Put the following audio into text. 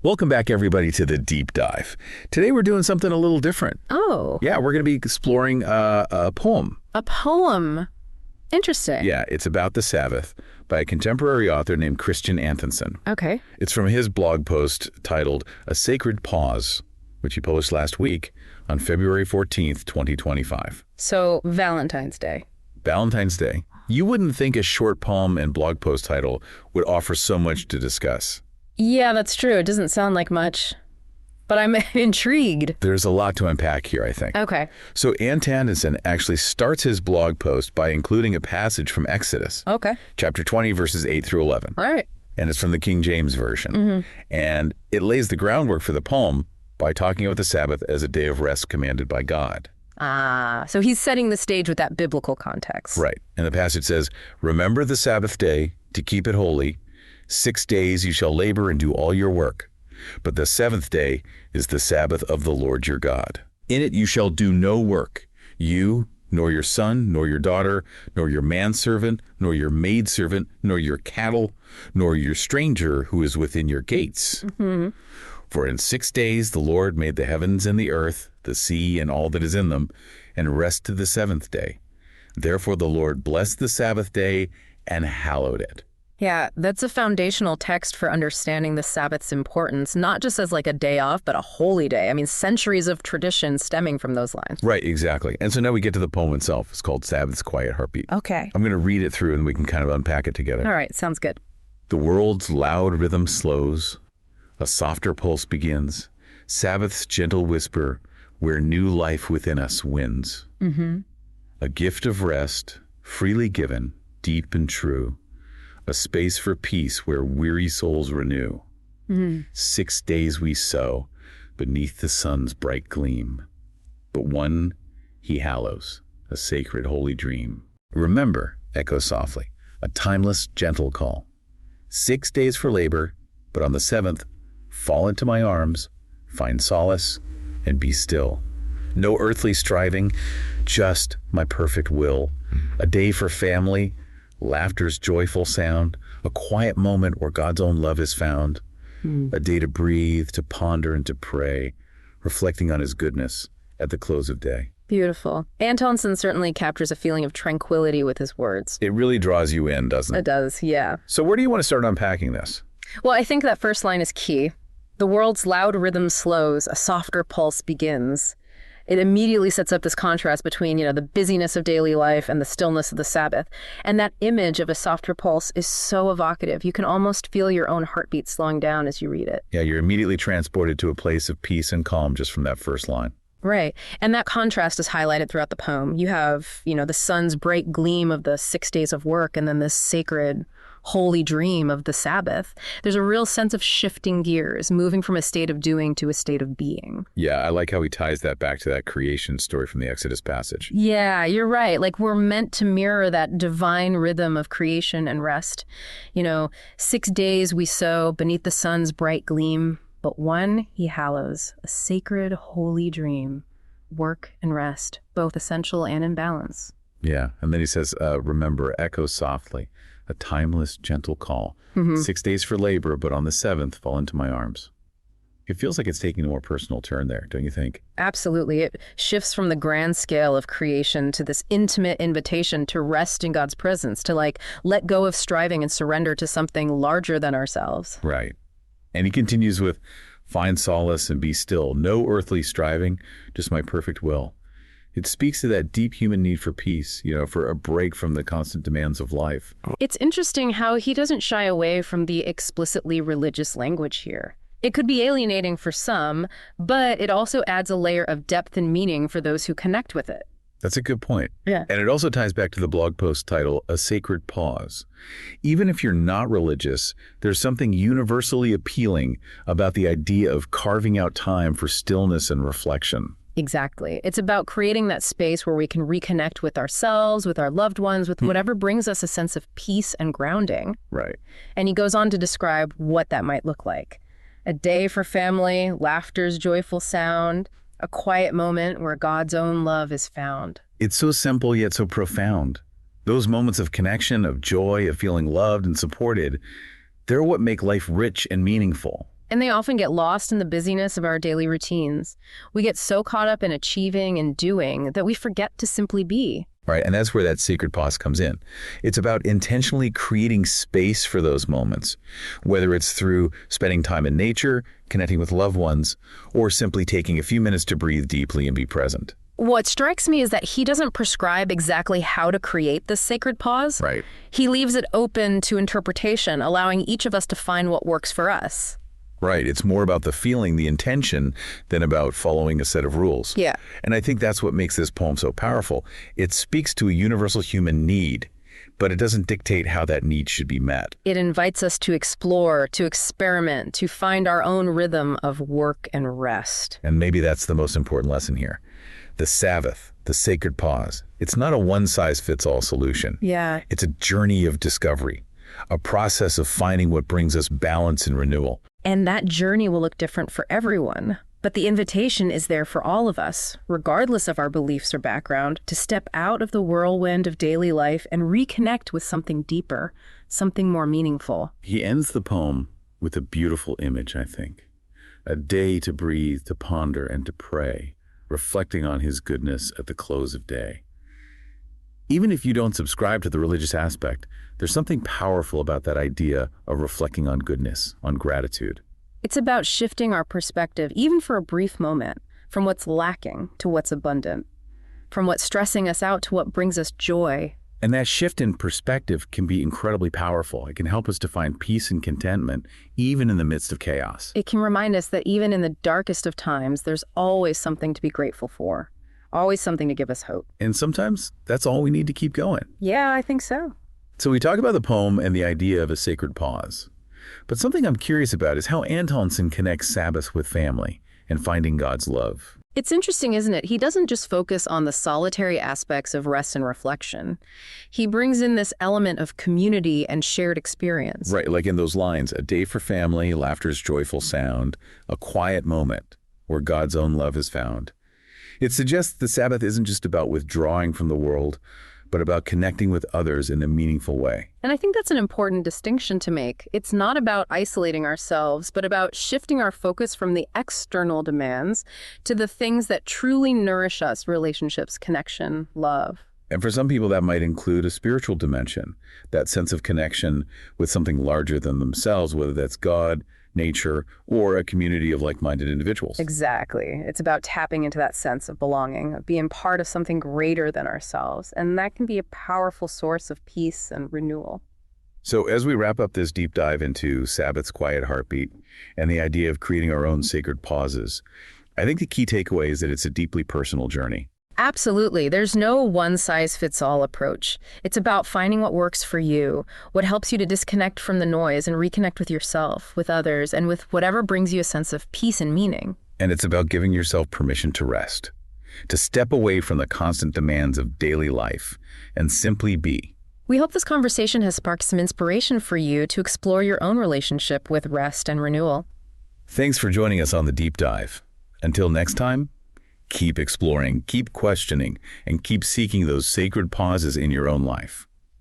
Welcome back, everybody, to the Deep Dive. Today we're doing something a little different. Oh. Yeah, we're going to be exploring a poem. A poem. Interesting. Yeah, it's about the Sabbath by a contemporary author named Christian Anthonson. Okay. It's from his blog post titled A Sacred Pause, which he published last week on February 14th, 2025. So, Valentine's Day. Valentine's Day. You wouldn't think a short poem and blog post title would offer so much to discuss. Yeah, that's true. It doesn't sound like much, but I'm intrigued. There's a lot to unpack here, I think. Okay. So Anthonson actually starts his blog post by including a passage from Exodus. Okay. Chapter 20, verses 8 through 11. All right. And it's from the King James Version. And it lays the groundwork for the poem by talking about the Sabbath as a day of rest commanded by God. Ah, so he's setting the stage with that biblical context. Right. And the passage says, "Remember the Sabbath day to keep it holy. 6 days you shall labor and do all your work. But the seventh day is the Sabbath of the Lord your God. In it you shall do no work, you, nor your son, nor your daughter, nor your manservant, nor your maidservant, nor your cattle, nor your stranger who is within your gates. For in 6 days the Lord made the heavens and the earth, the sea and all that is in them, and rested the seventh day. Therefore the Lord blessed the Sabbath day and hallowed it." Yeah, that's a foundational text for understanding the Sabbath's importance, not just as like a day off, but a holy day. I mean, centuries of tradition stemming from those lines. Right, exactly. And so now we get to the poem itself. It's called Sabbath's Quiet Heartbeat. Okay. I'm going to read it through and we can kind of unpack it together. All right, sounds good. The world's loud rhythm slows, a softer pulse begins, Sabbath's gentle whisper where new life within us wins. A gift of rest, freely given, deep and true, a space for peace where weary souls renew. 6 days we sow beneath the sun's bright gleam, but one he hallows, a sacred holy dream. Remember, echo softly, a timeless gentle call. 6 days for labor, but on the seventh, fall into my arms, find solace, and be still. No earthly striving, just my perfect will. A day for family, laughter's joyful sound, a quiet moment where God's own love is found. A day to breathe, to ponder, and to pray, reflecting on his goodness at the close of day. Beautiful. Antonson certainly captures a feeling of tranquility with his words. It really draws you in, doesn't it? It does, yeah. So where do you want to start unpacking this? Well, I think that first line is key. The world's loud rhythm slows, a softer pulse begins. It immediately sets up this contrast between, the busyness of daily life and the stillness of the Sabbath. And that image of a softer pulse is so evocative. You can almost feel your own heartbeat slowing down as you read it. Yeah, you're immediately transported to a place of peace and calm just from that first line. Right. And that contrast is highlighted throughout the poem. You have, the sun's bright gleam of the 6 days of work and then this sacred, holy dream of the Sabbath. There's a real sense of shifting gears, moving from a state of doing to a state of being. Yeah, I like how he ties that back to that creation story from the Exodus passage. Yeah, you're right. Like we're meant to mirror that divine rhythm of creation and rest. 6 days we sow beneath the sun's bright gleam, but one he hallows, a sacred, holy dream. Work and rest, both essential and in balance. Yeah, and then he says, remember, echo softly, a timeless, gentle call. 6 days for labor, but on the seventh, fall into my arms. It feels like it's taking a more personal turn there, don't you think? Absolutely. It shifts from the grand scale of creation to this intimate invitation to rest in God's presence, to let go of striving and surrender to something larger than ourselves. Right. And he continues with, find solace and be still. No earthly striving, just my perfect will. It speaks to that deep human need for peace, for a break from the constant demands of life. It's interesting how he doesn't shy away from the explicitly religious language here. It could be alienating for some, but it also adds a layer of depth and meaning for those who connect with it. That's a good point. Yeah. And it also ties back to the blog post title, A Sacred Pause. Even if you're not religious, there's something universally appealing about the idea of carving out time for stillness and reflection. Exactly. It's about creating that space where we can reconnect with ourselves, with our loved ones, with whatever brings us a sense of peace and grounding. Right. And he goes on to describe what that might look like. A day for family, laughter's joyful sound, a quiet moment where God's own love is found. It's so simple yet so profound. Those moments of connection, of joy, of feeling loved and supported, they're what make life rich and meaningful. And they often get lost in the busyness of our daily routines. We get so caught up in achieving and doing that we forget to simply be. Right, and that's where that sacred pause comes in. It's about intentionally creating space for those moments, whether it's through spending time in nature, connecting with loved ones, or simply taking a few minutes to breathe deeply and be present. What strikes me is that he doesn't prescribe exactly how to create this sacred pause. Right. He leaves it open to interpretation, allowing each of us to find what works for us. Right, it's more about the feeling, the intention, than about following a set of rules. Yeah. And I think that's what makes this poem so powerful. It speaks to a universal human need, but it doesn't dictate how that need should be met. It invites us to explore, to experiment, to find our own rhythm of work and rest. And maybe that's the most important lesson here. The Sabbath, the sacred pause, it's not a one-size-fits-all solution. Yeah. It's a journey of discovery, a process of finding what brings us balance and renewal. And that journey will look different for everyone. But the invitation is there for all of us, regardless of our beliefs or background, to step out of the whirlwind of daily life and reconnect with something deeper, something more meaningful. He ends the poem with a beautiful image, I think. A day to breathe, to ponder, and to pray, reflecting on his goodness at the close of day. Even if you don't subscribe to the religious aspect, there's something powerful about that idea of reflecting on goodness, on gratitude. It's about shifting our perspective, even for a brief moment, from what's lacking to what's abundant, from what's stressing us out to what brings us joy. And that shift in perspective can be incredibly powerful. It can help us to find peace and contentment, even in the midst of chaos. It can remind us that even in the darkest of times, there's always something to be grateful for, always something to give us hope. And sometimes that's all we need to keep going. Yeah, I think so. So we talk about the poem and the idea of a sacred pause. But something I'm curious about is how Antonsen connects Sabbath with family and finding God's love. It's interesting, isn't it? He doesn't just focus on the solitary aspects of rest and reflection. He brings in this element of community and shared experience. Right, like in those lines, a day for family, laughter's joyful sound, a quiet moment where God's own love is found. It suggests the Sabbath isn't just about withdrawing from the world, but about connecting with others in a meaningful way. And I think that's an important distinction to make. It's not about isolating ourselves, but about shifting our focus from the external demands to the things that truly nourish us: relationships, connection, love. And for some people, that might include a spiritual dimension, that sense of connection with something larger than themselves, whether that's God, nature, or a community of like-minded individuals. Exactly. It's about tapping into that sense of belonging, of being part of something greater than ourselves. And that can be a powerful source of peace and renewal. So as we wrap up this deep dive into Sabbath's quiet heartbeat and the idea of creating our own sacred pauses, I think the key takeaway is that it's a deeply personal journey. Absolutely. There's no one-size-fits-all approach. It's about finding what works for you, what helps you to disconnect from the noise and reconnect with yourself, with others, and with whatever brings you a sense of peace and meaning. And it's about giving yourself permission to rest, to step away from the constant demands of daily life and simply be. We hope this conversation has sparked some inspiration for you to explore your own relationship with rest and renewal. Thanks for joining us on the deep dive. Until next time, keep exploring, keep questioning, and keep seeking those sacred pauses in your own life.